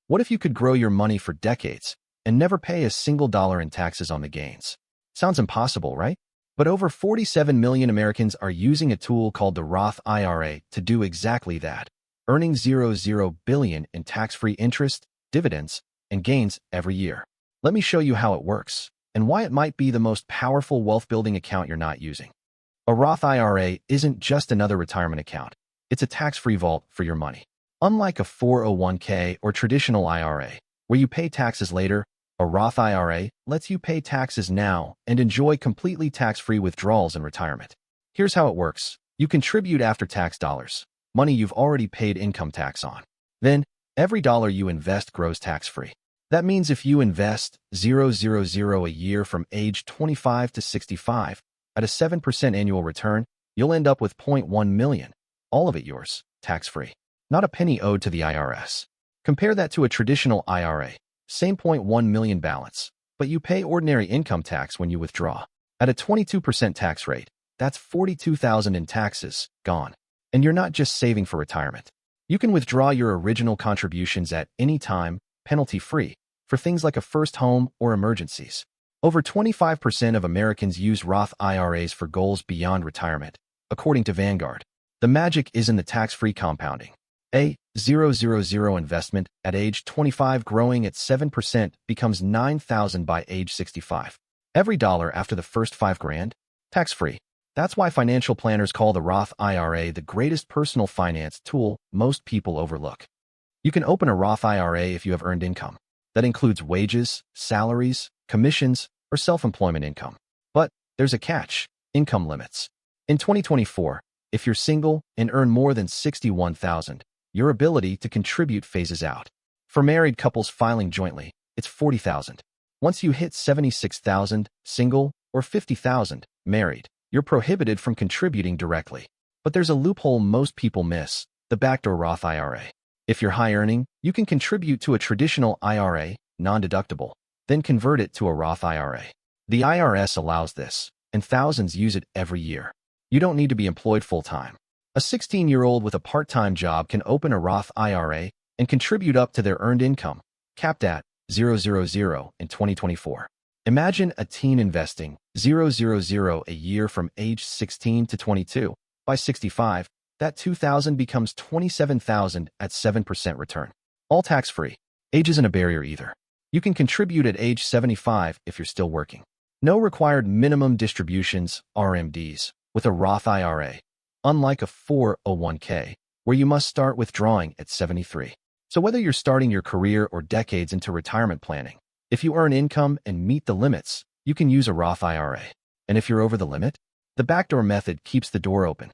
What if you could grow your money for decades and never pay a single dollar in taxes on the gains? Sounds impossible, right? But over 47 million Americans are using a tool called the Roth IRA to do exactly that, earning $0 billion in tax-free interest, dividends, and gains every year. Let me show you how it works and why it might be the most powerful wealth-building account you're not using. A Roth IRA isn't just another retirement account. It's a tax-free vault for your money. Unlike a 401k or traditional IRA, where you pay taxes later, a Roth IRA lets you pay taxes now and enjoy completely tax-free withdrawals in retirement. Here's how it works. You contribute after-tax dollars, money you've already paid income tax on. Then, every dollar you invest grows tax-free. That means if you invest $0 a year from age 25 to 65 at a 7% annual return, you'll end up with $0.1 million, all of it yours, tax-free. Not a penny owed to the IRS. Compare that to a traditional IRA, same $0.1 million balance, but you pay ordinary income tax when you withdraw. At a 22% tax rate, that's $42,000 in taxes, gone. And you're not just saving for retirement. You can withdraw your original contributions at any time, penalty-free, for things like a first home or emergencies. Over 25% of Americans use Roth IRAs for goals beyond retirement, according to Vanguard. The magic is in the tax-free compounding. A $0 investment at age 25 growing at 7% becomes $9,000 by age 65. Every dollar after the first $5,000, tax-free. That's why financial planners call the Roth IRA the greatest personal finance tool most people overlook. You can open a Roth IRA if you have earned income. That includes wages, salaries, commissions, or self-employment income. But there's a catch: income limits. In 2024, if you're single and earn more than $61,000, your ability to contribute phases out. For married couples filing jointly, it's $40,000. Once you hit $76,000, single, or $50,000, married, you're prohibited from contributing directly. But there's a loophole most people miss: the backdoor Roth IRA. If you're high earning, you can contribute to a traditional IRA, non-deductible, then convert it to a Roth IRA. The IRS allows this, and thousands use it every year. You don't need to be employed full-time. A 16-year-old with a part-time job can open a Roth IRA and contribute up to their earned income, capped at $0 in 2024. Imagine a teen investing $0 a year from age 16 to 22. By 65, that $2,000 becomes $27,000 at 7% return. All tax-free. Age isn't a barrier either. You can contribute at age 75 if you're still working. No required minimum distributions, RMDs, with a Roth IRA, unlike a 401k, where you must start withdrawing at 73. So whether you're starting your career or decades into retirement planning, if you earn income and meet the limits, you can use a Roth IRA. And if you're over the limit, the backdoor method keeps the door open.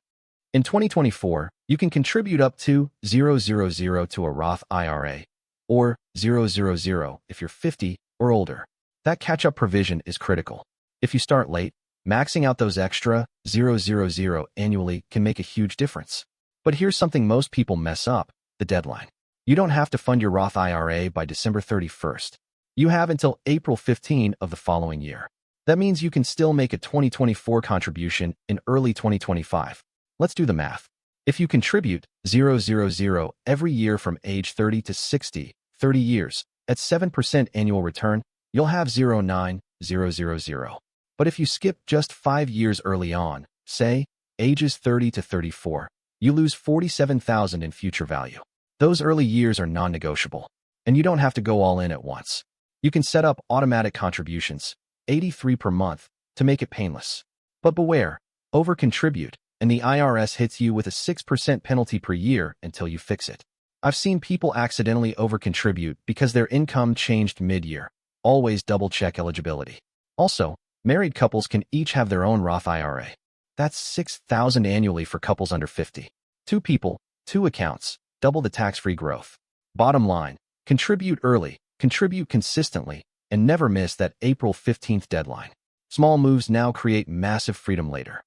In 2024, you can contribute up to $0 to a Roth IRA, or $0 if you're 50 or older. That catch-up provision is critical. If you start late, maxing out those extra $0 annually can make a huge difference. But here's something most people mess up: the deadline. You don't have to fund your Roth IRA by December 31st. You have until April 15 of the following year. That means you can still make a 2024 contribution in early 2025. Let's do the math. If you contribute $0 every year from age 30 to 60, 30 years, at 7% annual return, you'll have $0.9000. But if you skip just 5 years early on, say, ages 30 to 34, you lose $47,000 in future value. Those early years are non-negotiable, and you don't have to go all in at once. You can set up automatic contributions, 83 per month, to make it painless. But beware, over-contribute, and the IRS hits you with a 6% penalty per year until you fix it. I've seen people accidentally over-contribute because their income changed mid-year. Always double-check eligibility. Also, married couples can each have their own Roth IRA. That's $6,000 annually for couples under 50. 2 people, 2 accounts, double the tax-free growth. Bottom line, contribute early, contribute consistently, and never miss that April 15th deadline. Small moves now create massive freedom later.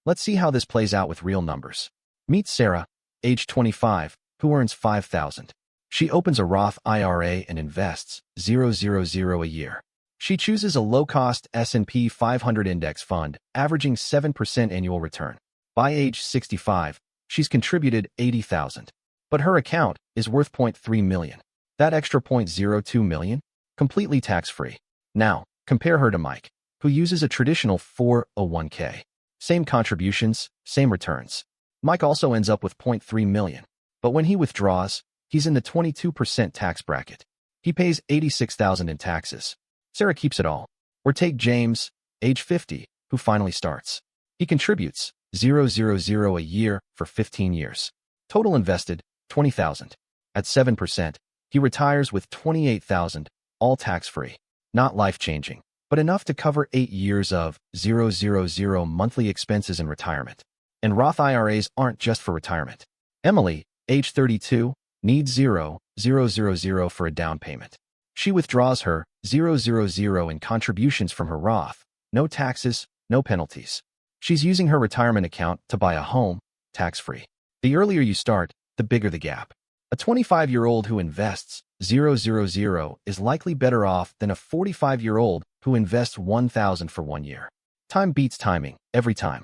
Let's see how this plays out with real numbers. Meet Sarah, age 25, who earns $5,000. She opens a Roth IRA and invests $0 a year. She chooses a low-cost S&P 500 index fund, averaging 7% annual return. By age 65, she's contributed $80,000. But her account is worth $0.3 million. That extra $0.02 million? Completely tax-free. Now, compare her to Mike, who uses a traditional 401k. Same contributions, same returns. Mike also ends up with $0.3 million. But when he withdraws, he's in the 22% tax bracket. He pays $86,000 in taxes. Sarah keeps it all. Or take James, age 50, who finally starts. He contributes $0.00 a year for 15 years. Total invested, $20,000. At 7%, he retires with $28,000, all tax-free. Not life-changing, but enough to cover 8 years of $0.00 monthly expenses in retirement. And Roth IRAs aren't just for retirement. Emily, age 32, needs $0.00 for a down payment. She withdraws her $0.00 in contributions from her Roth. No taxes, no penalties. She's using her retirement account to buy a home, tax-free. The earlier you start, the bigger the gap. A 25-year-old who invests $0.00 is likely better off than a 45-year-old who invests $1,000 for 1 year. Time beats timing, every time.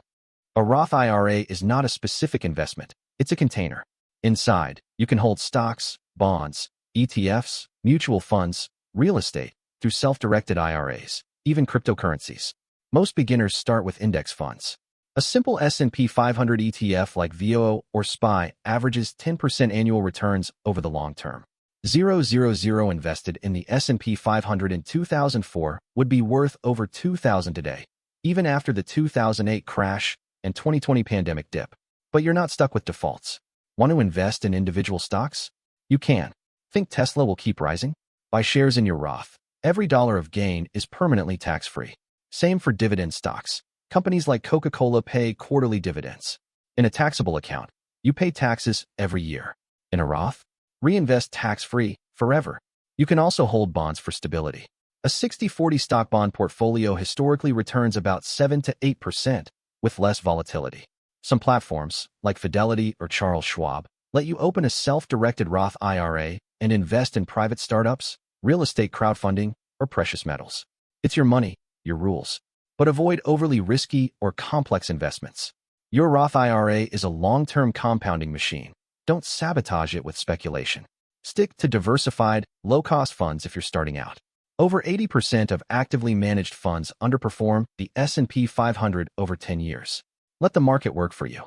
A Roth IRA is not a specific investment, it's a container. Inside, you can hold stocks, bonds, ETFs, mutual funds, real estate, through self-directed IRAs, even cryptocurrencies. Most beginners start with index funds. A simple S&P 500 ETF like VOO or SPY averages 10% annual returns over the long term. $0.00 invested in the S&P 500 in 2004 would be worth over $2,000 today, even after the 2008 crash and 2020 pandemic dip. But you're not stuck with defaults. Want to invest in individual stocks? You can. Think Tesla will keep rising? Buy shares in your Roth. Every dollar of gain is permanently tax-free. Same for dividend stocks. Companies like Coca-Cola pay quarterly dividends. In a taxable account, you pay taxes every year. In a Roth, reinvest tax-free forever. You can also hold bonds for stability. A 60-40 stock bond portfolio historically returns about 7 to 8% with less volatility. Some platforms, like Fidelity or Charles Schwab, let you open a self-directed Roth IRA and invest in private startups, real estate crowdfunding, or precious metals. It's your money, your rules. But avoid overly risky or complex investments. Your Roth IRA is a long-term compounding machine. Don't sabotage it with speculation. Stick to diversified, low-cost funds if you're starting out. Over 80% of actively managed funds underperform the S&P 500 over 10 years. Let the market work for you.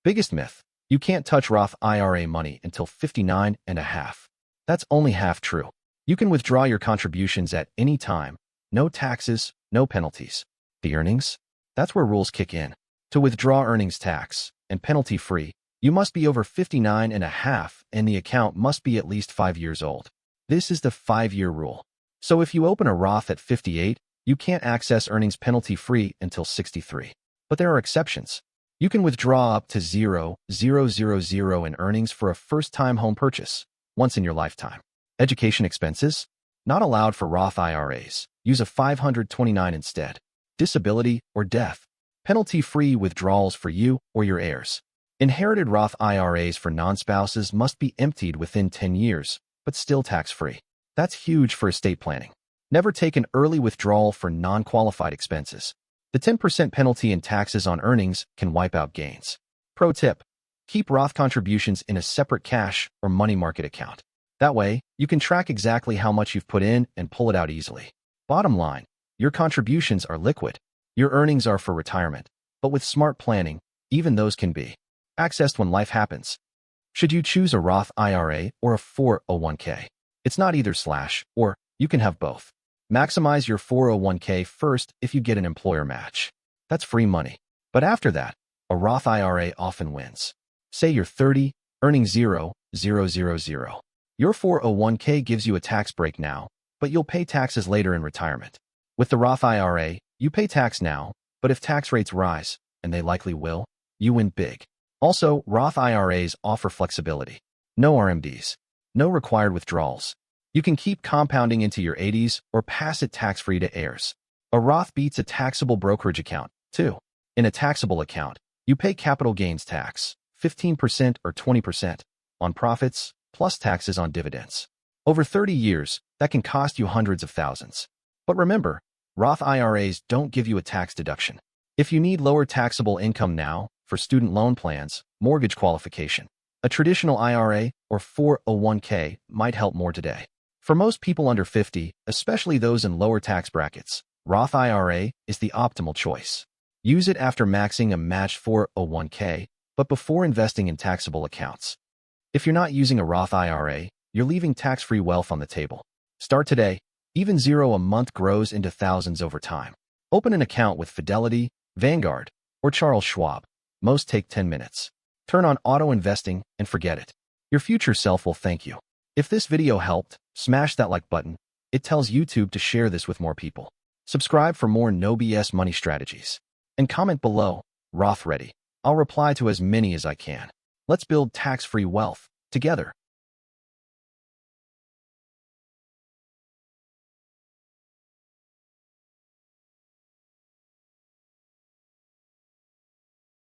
Biggest myth: you can't touch Roth IRA money until 59 and a half. That's only half true. You can withdraw your contributions at any time. No taxes, no penalties. The earnings? That's where rules kick in. To withdraw earnings tax and penalty-free, you must be over 59 and a half and the account must be at least 5 years old. This is the 5-year rule. So if you open a Roth at 58, you can't access earnings penalty-free until 63. But there are exceptions. You can withdraw up to $0.00 in earnings for a first-time home purchase, once in your lifetime. Education expenses? Not allowed for Roth IRAs. Use a 529 instead. Disability or death? Penalty-free withdrawals for you or your heirs. Inherited Roth IRAs for non-spouses must be emptied within 10 years, but still tax-free. That's huge for estate planning. Never take an early withdrawal for non-qualified expenses. The 10% penalty in taxes on earnings can wipe out gains. Pro tip: keep Roth contributions in a separate cash or money market account. That way, you can track exactly how much you've put in and pull it out easily. Bottom line, your contributions are liquid. Your earnings are for retirement. But with smart planning, even those can be accessed when life happens. Should you choose a Roth IRA or a 401k? It's not either/or, you can have both. Maximize your 401k first if you get an employer match. That's free money. But after that, a Roth IRA often wins. Say you're 30, earning $0.00. Your 401k gives you a tax break now, but you'll pay taxes later in retirement. With the Roth IRA, you pay tax now, but if tax rates rise, and they likely will, you win big. Also, Roth IRAs offer flexibility. No RMDs. No required withdrawals. You can keep compounding into your 80s or pass it tax-free to heirs. A Roth beats a taxable brokerage account, too. In a taxable account, you pay capital gains tax, 15% or 20%, on profits, plus taxes on dividends. Over 30 years, that can cost you hundreds of thousands. But remember, Roth IRAs don't give you a tax deduction. If you need lower taxable income now, for student loan plans, mortgage qualification, A traditional IRA or 401k might help more today. For most people under 50, especially those in lower tax brackets, Roth IRA is the optimal choice. Use it after maxing a matched 401k, but before investing in taxable accounts. If you're not using a Roth IRA, you're leaving tax-free wealth on the table. Start today. Even $0 a month grows into thousands over time. Open an account with Fidelity, Vanguard, or Charles Schwab. Most take 10 minutes. Turn on auto investing and forget it. Your future self will thank you. If this video helped, smash that like button. It tells YouTube to share this with more people. Subscribe for more no BS money strategies. And comment below, Roth ready. I'll reply to as many as I can. Let's build tax-free wealth together.